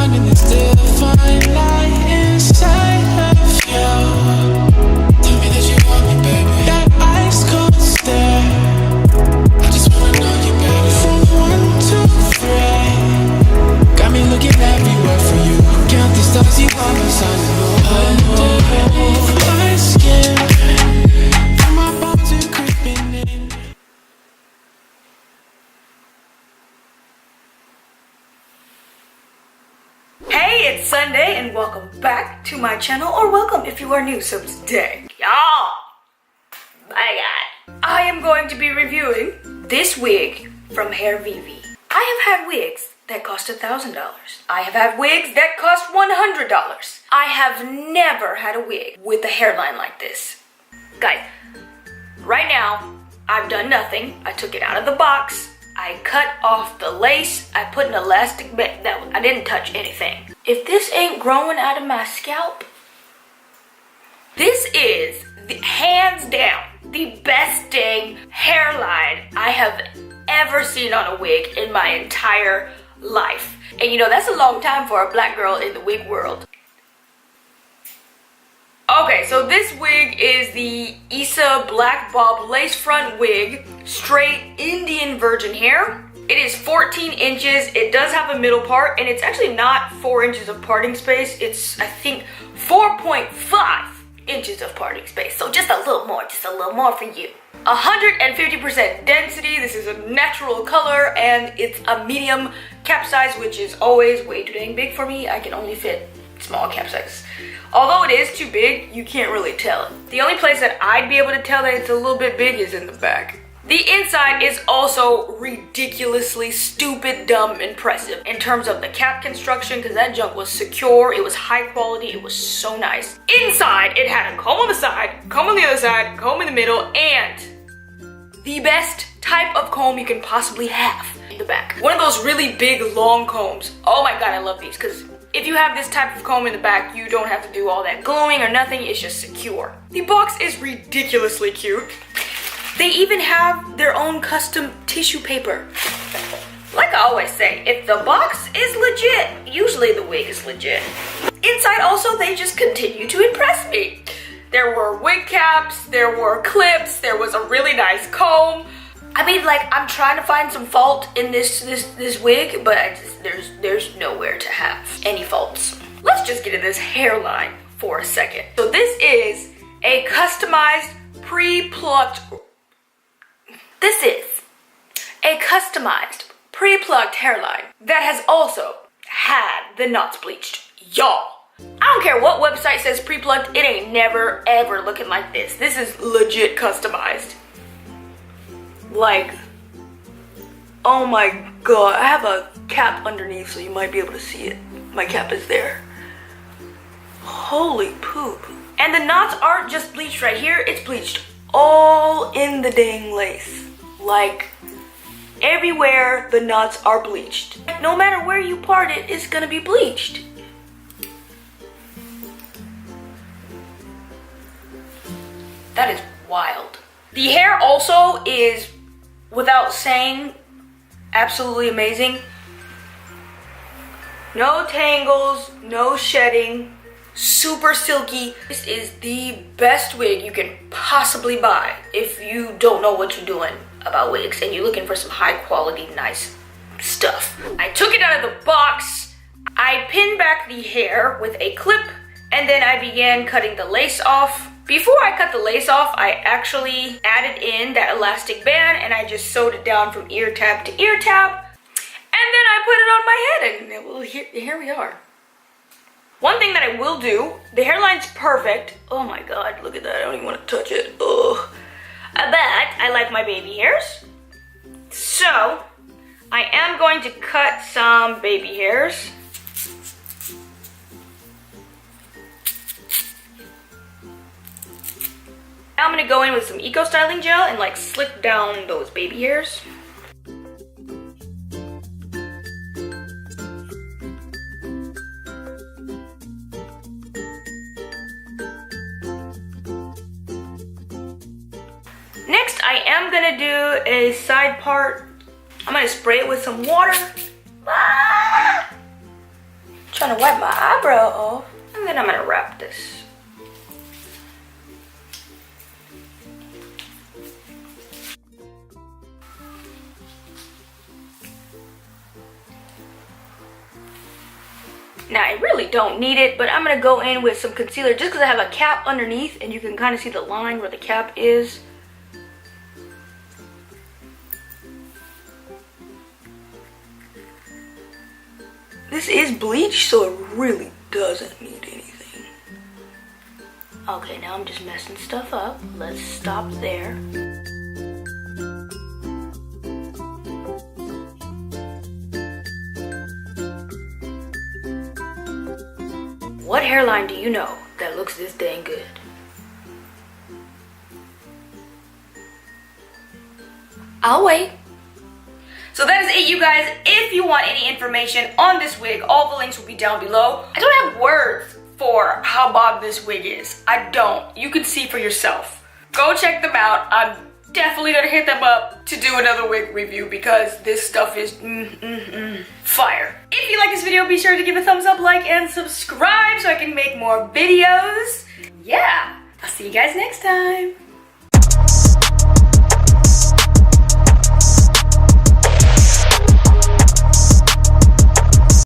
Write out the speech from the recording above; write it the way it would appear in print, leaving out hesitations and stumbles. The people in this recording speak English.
finding this divine light inside of you. Tell me that you want me, baby. That ice cold stare, I just wanna know you better. From 1 to 3, got me looking everywhere for you. Count the stars you are beside me. Underneath my skin, feel my bones are creeping in. Hey, it's Sunday and welcome back to my channel, or welcome if you are new. So today, y'all, my God, I am going to be reviewing this wig from Hairvivi. I have had wigs that cost $1,000. I have had wigs that cost $100. I have never had a wig with a hairline like this. Guys, right now, I've done nothing. I took it out of the box. I cut off the lace. I put an elastic band. I didn't touch anything. If this ain't growing out of my scalp, this is, hands down, the best dang hairline I have ever seen on a wig in my entire life. And you know, that's a long time for a black girl in the wig world. Okay, so this wig is the ISSA black bob lace front wig, straight Indian virgin hair. It is 14 inches. It does have a middle part, and it's actually not 4 inches of parting space. It's, I think, 4.5 inches of parting space. So just a little more for you. 150% density. This is a natural color, and it's a medium cap size, which is always way too dang big for me. I can only fit small cap size. Although it is too big, you can't really tell. The only place that I'd be able to tell that it's a little bit big is in the back. The inside is also ridiculously stupid, dumb, impressive in terms of the cap construction, because that junk was secure, it was high quality, it was so nice. Inside, it had a comb on the side, comb on the other side, comb in the middle, and the best type of comb you can possibly have in the back. One of those really big, long combs. Oh my God, I love these, because if you have this type of comb in the back, you don't have to do all that gluing or nothing, it's just secure. The box is ridiculously cute. They even have their own custom tissue paper. Like I always say, if the box is legit, usually the wig is legit. Inside also, they just continue to impress me. There were wig caps, there were clips, there was a really nice comb. I mean, like, I'm trying to find some fault in this wig, but there's nowhere to have any faults. Let's just get into this hairline for a second. So this is a customized pre-plucked. This is a customized pre-plucked hairline that has also had the knots bleached. Y'all, I don't care what website says pre-plucked, it ain't never ever looking like this. This is legit customized. Like, oh my God, I have a cap underneath so you might be able to see it. My cap is there. Holy poop. And the knots aren't just bleached right here, it's bleached all in the dang lace. Like, everywhere the knots are bleached. No matter where you part it, it's gonna be bleached. That is wild. The hair also is, without saying, absolutely amazing. No tangles, no shedding, super silky. This is the best wig you can possibly buy if you don't know what you're doing about wigs and you're looking for some high quality, nice stuff. I took it out of the box, I pinned back the hair with a clip, and then I began cutting the lace off. Before I cut the lace off, I actually added in that elastic band and I just sewed it down from ear tab to ear tab. And then I put it on my head and well, here we are. One thing that I will do, the hairline's perfect. Oh my God, look at that, I don't even want to touch it. Ugh. But I like my baby hairs. So, I am going to cut some baby hairs. Now I'm gonna go in with some eco styling gel and like slick down those baby hairs. Next, I am gonna do a side part. I'm gonna spray it with some water. gonna wipe my eyebrow off, and then I'm gonna wrap this. Now, I really don't need it, but I'm gonna go in with some concealer just because I have a cap underneath and you can kind of see the line where the cap is. This is bleach, so it really doesn't need anything. Okay, now I'm just messing stuff up. Let's stop there. What hairline do you know that looks this dang good? I'll wait. So that is it, you guys. If you want any information on this wig, all the links will be down below. I don't have words for how bob this wig is. I don't. You can see for yourself. Go check them out. I'm definitely gonna hit them up to do another wig review because this stuff is fire. If you like this video, be sure to give a thumbs up, like, and subscribe so I can make more videos. Yeah, I'll see you guys next time.